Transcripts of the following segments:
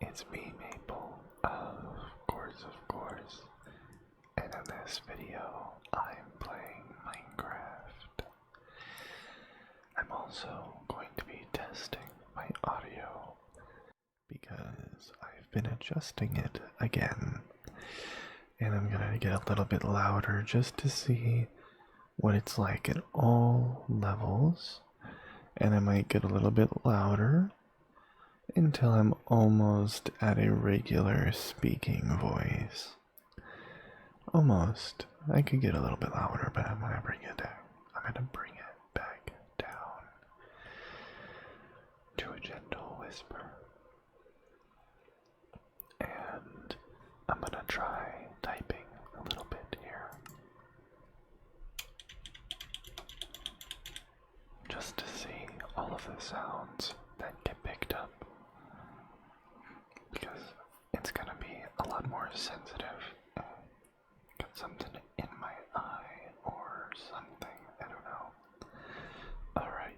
it's me, Maple, of course, and in this video, I'm playing Minecraft. I'm also going to be testing my audio, because I've been adjusting it again, and I'm gonna get a little bit louder just to see what it's like at all levels, and I might get a little bit louder until I'm almost at a regular speaking voice. Almost. I could get a little bit louder, but I'm gonna bring it down. I'm gonna bring it back down to a gentle whisper. And I'm gonna try typing a little bit here, just to see all of the sounds that get picked up, because it's gonna be a lot more sensitive. Got something in my eye or something, I don't know. Alright.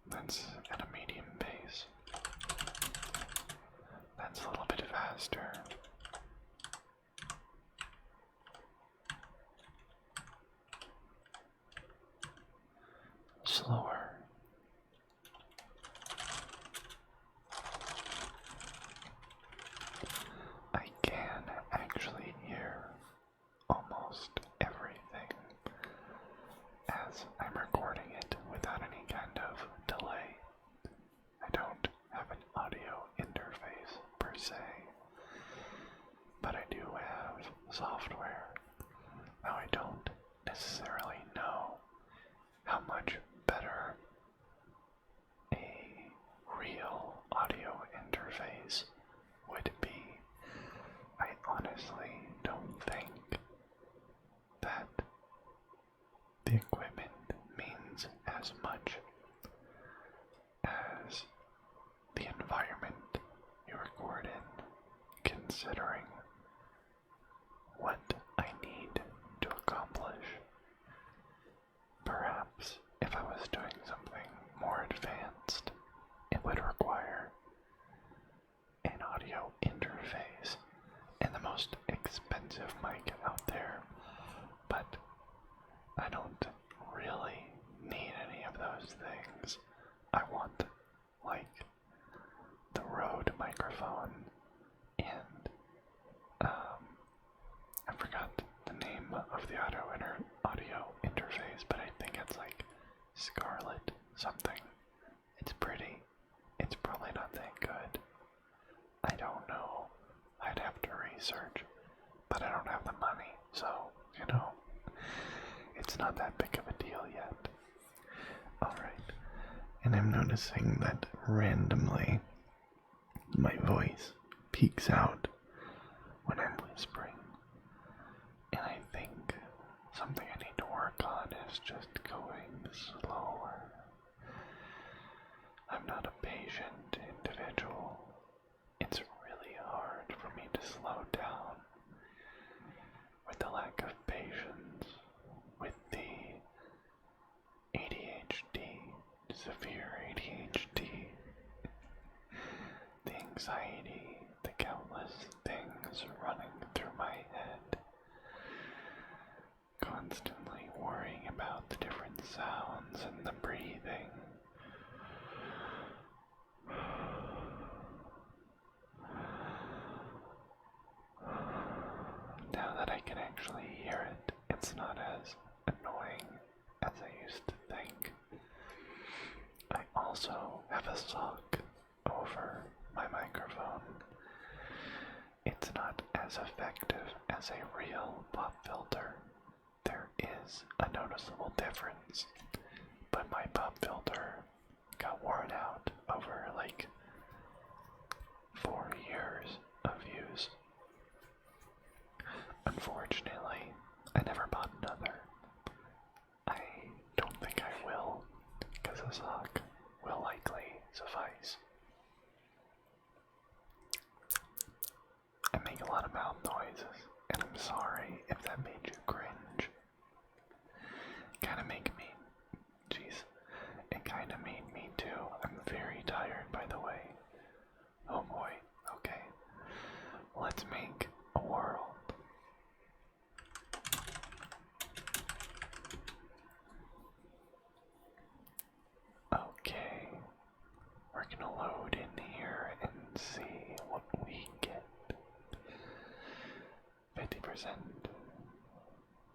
That's at a medium pace. That's a little bit faster. Slower. I can actually hear almost everything as I'm recording it without any kind of delay. I don't have an audio interface per se, but I do have software. Now I don't necessarily know how much better a real audio interface would be. I honestly don't think that the equipment means as much as the environment you record in, considering what I need to accomplish. Perhaps if I was doing something more advanced, it would require an audio interface and the most expensive mic out there, but I don't really need any of those things. I want, like, the Rode microphone and, I forgot the name of the audio interface, but I think it's like Scarlett something. It's pretty. It's probably not that good. I don't know. I'd have to research, but I don't have the money, so, it's not that big of a deal yet. Alright, and I'm noticing that randomly my voice peaks out when I'm whispering, and I think something I need to work on is just going slower. I'm not a patient individual. It's really hard for me to slow down with the lack of patience, with the ADHD, severe ADHD, the anxiety, the countless things running through my head, constantly worrying about the different sounds and the breathing. Now that I can actually hear it, it's not as annoying as I used to think. I also have a sock over my microphone. It's not as effective as a real pop filter. There is a noticeable difference, but my pop filter got worn out over like 4 years of use. Unfortunately, I never bought another. I don't think I will, because a sock will likely suffice. I make a lot of mouth noises, and I'm sorry if that made you cringe. Kinda make me we're gonna load in here and see what we get. 50%,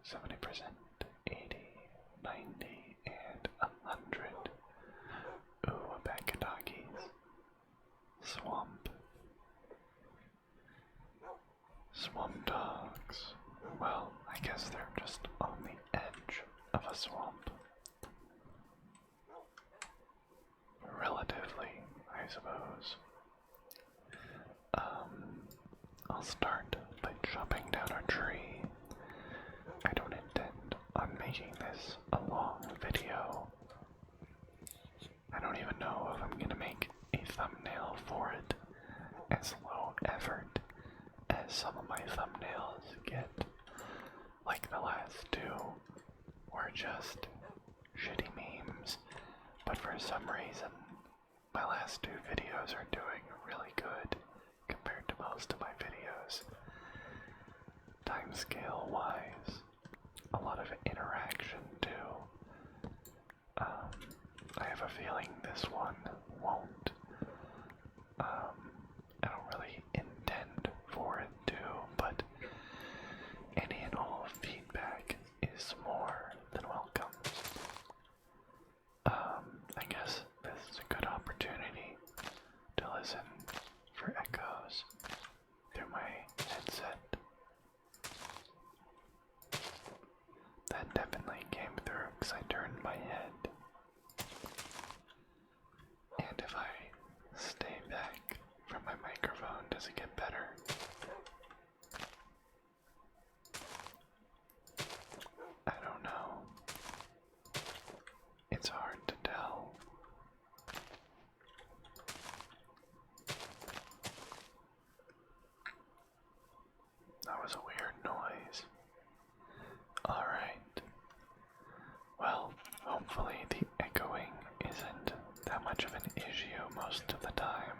70%, 80, 90, and 100. Ooh, a bag of doggies. Swamp. Swamp dogs. Well, I guess they're just on the edge of a swamp. Relatively, I suppose. I'll start by chopping down a tree. I don't intend on making this a long video. I don't even know if I'm gonna make a thumbnail for it as low effort as some of my thumbnails get. Like the last two were just shitty memes, but for some reason my last two videos are doing really good compared to most of my videos. Timescale wise, a lot of interaction too. I have a feeling this one won't. I don't really intend for it to, but any and all feedback is more than welcome. I guess this is a good opportunity to listen for echoes through my headset. That definitely came through because I turned my head. And if I stay back from my microphone, does it get better? I don't know. It's hard to tell. That was a weird noise. Alright. Well, hopefully the echoing isn't that much of an issue most of the time.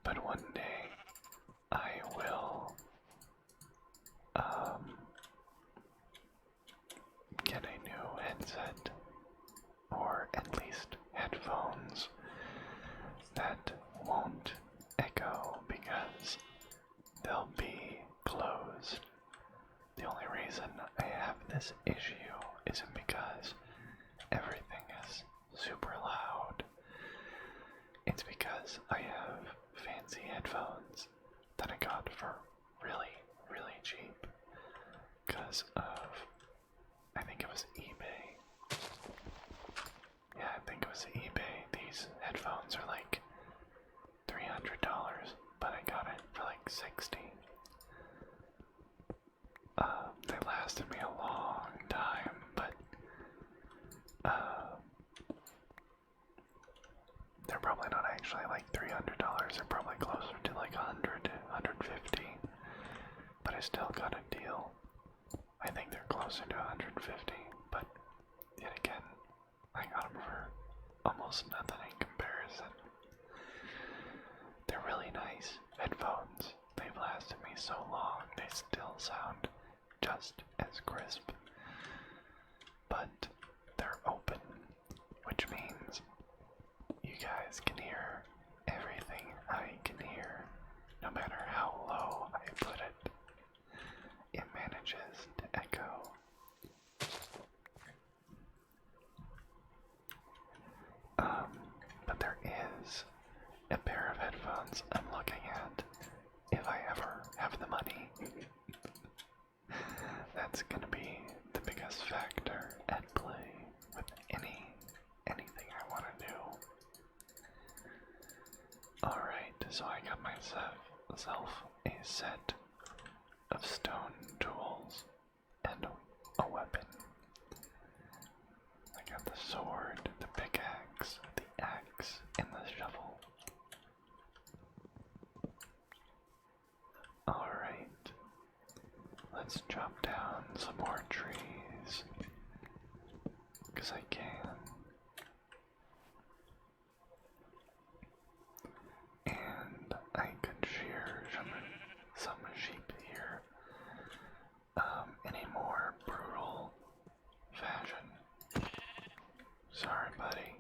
But one day I will get a new headset, or at least headphones that won't echo because they'll be closed. The only reason I have this issue isn't because everything is super loud. It's because I have fancy headphones that I got for really, really cheap because of, I think it was eBay. Yeah, I think it was eBay. These headphones are like $300, but I got it for like $60. They lasted me a long time, but they're probably not actually like $300. They're probably closer to like 100, 150. But I still got a deal. I think they're closer to 150, but yet again, I got them for almost nothing in comparison. They're really nice headphones. They've lasted me so long, they still sound just as crisp. But they're open, which means you guys can hear everything I can hear, no matter how low I put it. It manages to echo. But there is a pair of headphones I'm looking at if I ever have the money. That's gonna be the biggest factor at play with anything I want to do. Alright, so I got myself a set of stone tools and a weapon. I got the sword, the pickaxe, the axe, and the shovel. Alright, let's chop down some more trees, because I can. And I could shear some sheep here in a more brutal fashion. Sorry, buddy.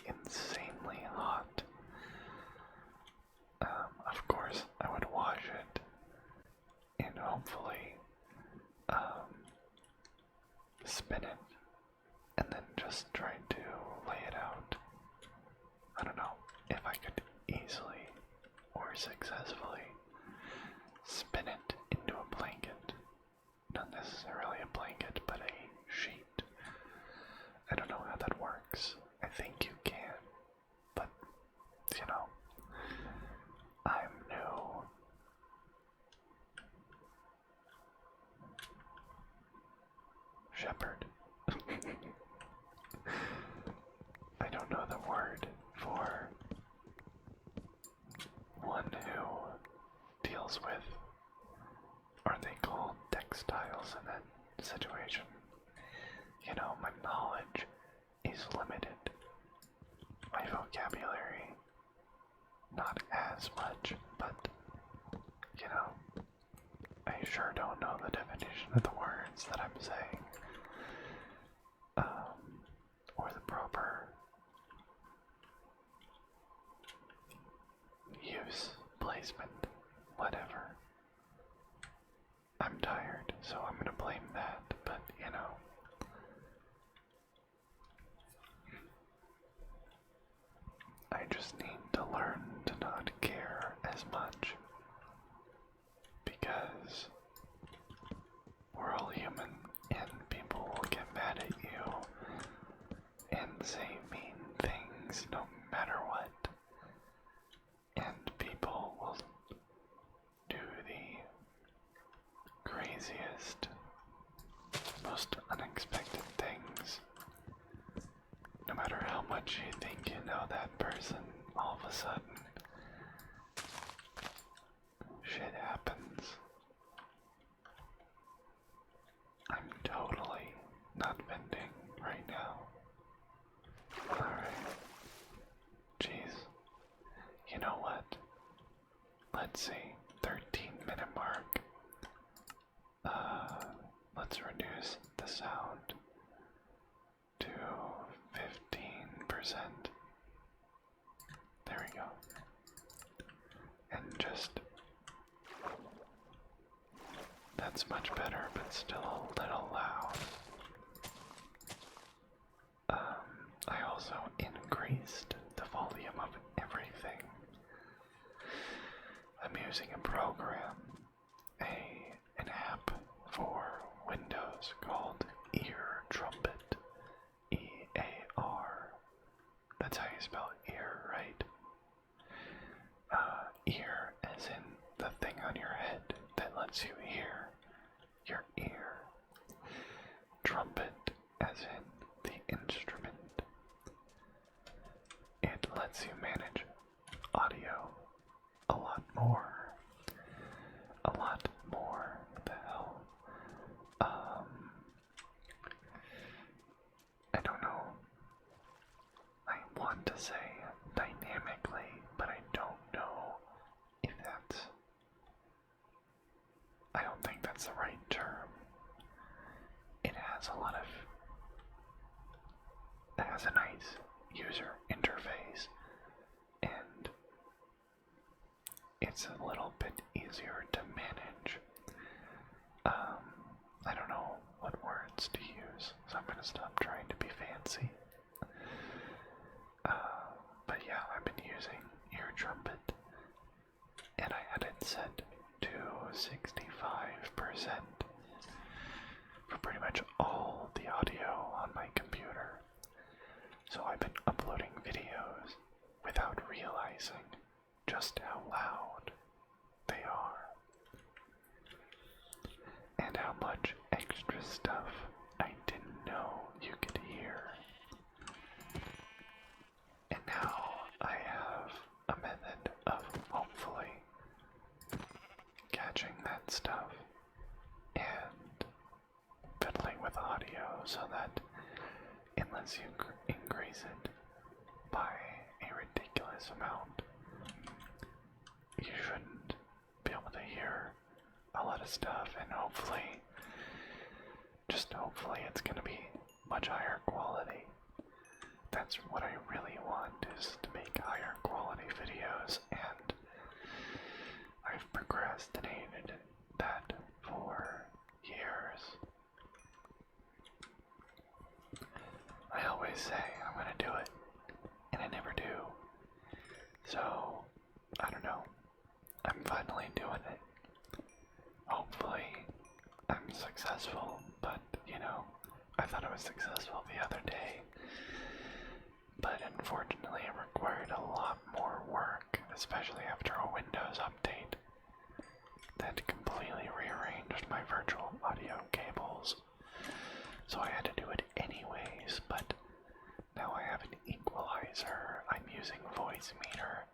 insanely hot. Of course, I would wash it and hopefully spin it and then just try to lay it out. I don't know if I could easily or successfully spin it into a blanket. Not necessarily a blanket, but a sheet. I don't know how that works. I think you can, but you know, I'm new. Shepherd. I don't know the word for one who deals with, are they called textiles in that situation? You know, my knowledge is limited. My vocabulary, not as much, but, you know, I sure don't know the definition of the words that I'm saying. Or the proper use, placement, whatever. I'm tired, so I'm gonna blame that, but you know. I just need to learn to not care as much. Because we're all human, and people will get mad at you and say mean things no matter what. And people will do the craziest, most unexpected things. No matter how much you think you know that person, all of a sudden, shit happens. I'm totally not venting right now. Alright. Jeez. You know what? Let's see. 13-minute mark. Let's reduce the sound to 15%. There we go. And just... that's much better, but still a little loud. I also increased the volume of everything. I'm using a program, an app for Windows called Ear Trumpet. E-A-R. That's how you spell ear, right? Ear as in the thing on your head that lets you hear your ear. Trumpet as in the instrument. It lets you manage audio a lot more. A lot more. What the hell? I don't know. I want to say dynamically, but I don't know if that's... I don't think that's the right term. It has a lot of... it has a nice user interface, and it's a little bit easier to manage. I don't know what words to use, so I'm gonna stop trying to be fancy. But yeah, I've been using Ear Trumpet, and I had it set to 65% for pretty much all the audio on my computer. So I've been uploading videos without realizing just how loud they are. And how much extra stuff I didn't know you could hear. And now I have a method of hopefully catching that stuff and fiddling with audio so that unless you increase it by a ridiculous amount, you shouldn't be able to hear a lot of stuff, and hopefully, just hopefully, it's going to be much higher quality that's what I really want, is to make higher quality videos, and I've procrastinated that for years. I always say I'm gonna do it, and I never do. So, I don't know. I'm finally doing it. Hopefully, I'm successful, but, you know, I thought I was successful the other day. But unfortunately, it required a lot more work, especially after a Windows update that completely rearranged my virtual audio cables. So I had to do it anyways, but now I have an equalizer. I'm using Voice Meter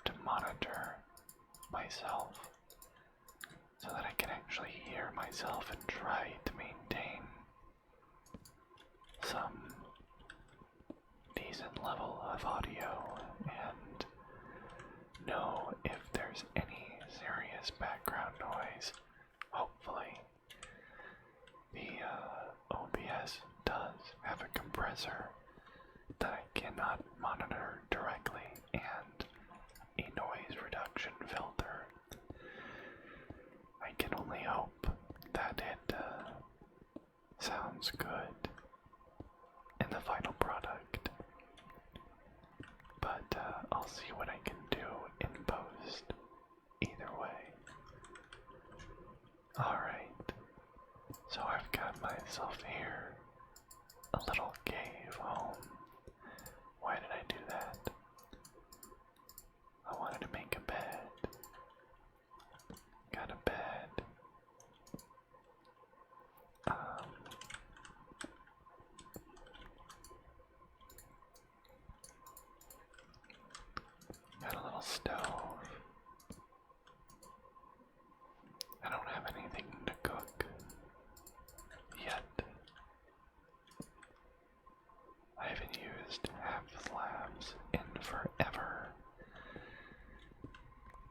to monitor myself so that I can actually hear myself and try to maintain some decent level of audio and know if there's any serious background noise. Hopefully, the OBS does have a compressor that I cannot monitor directly and a noise reduction filter. I can only hope that it sounds good in the final product, but I'll see what I can do in post either way. Alright, so I've got myself here a little cave home. Why did I do that? I wanted to make a bed. Got a bed. Got a little stove. I don't have anything to cook yet. I haven't used half slabs in forever.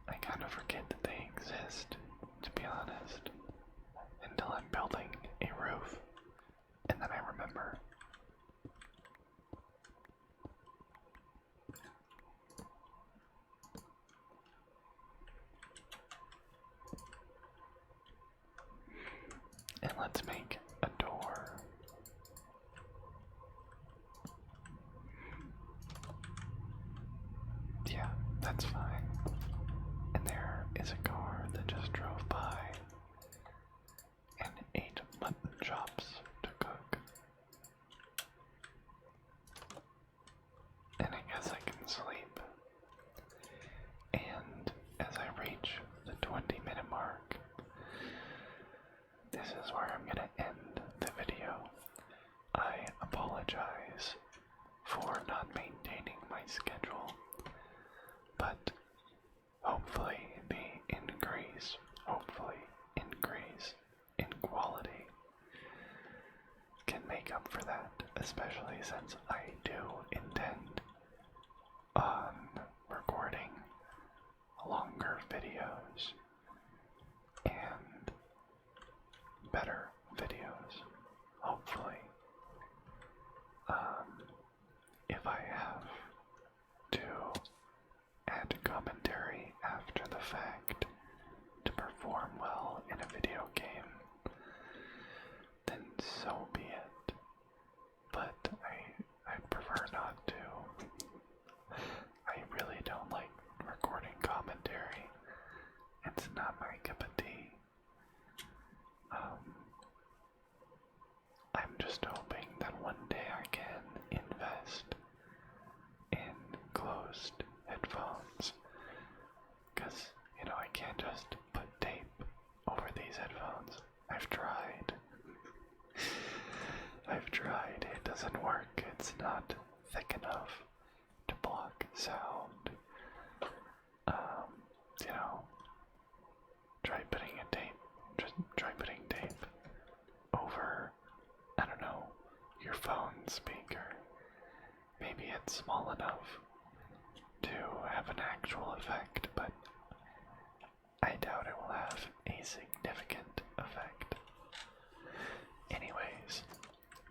I kind of forget that they exist, to be honest, until I'm building a roof, and then I remember. And let's make a door. Yeah, that's fine. And there is a car that just drove by and ate mutton chops to cook. And I guess I can sleep. And as I reach the 20-minute mark, this is where I'm gonna end the video. I apologize for not maintaining my schedule, but hopefully the increase in quality can make up for that, especially since I do intend on recording longer videos and better videos, hopefully. If I have to add commentary after the fact to perform well in a video game, then so be it. But I'd prefer not to. I really don't like recording commentary. It's not my cup of tea. I'm just hoping that one day I can invest in closed headphones, because, you know, I can't just put tape over these headphones. I've tried. It doesn't work. It's not thick enough to block sound. You know, try putting tape over, I don't know, your phone speaker. Maybe it's small enough to have an actual effect, but I doubt it will have a significant effect. Anyways,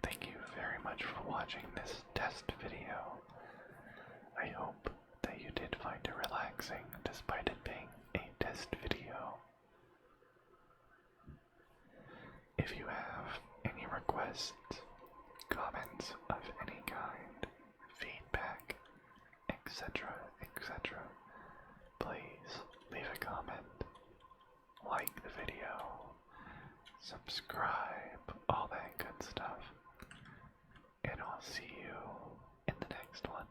thank you very much much for watching this test video. I hope that you did find it relaxing despite it being a test video. If you have any requests, comments of any kind, feedback, etc., etc., please leave a comment, like the video, subscribe, all that good stuff, and I'll see you in the next one.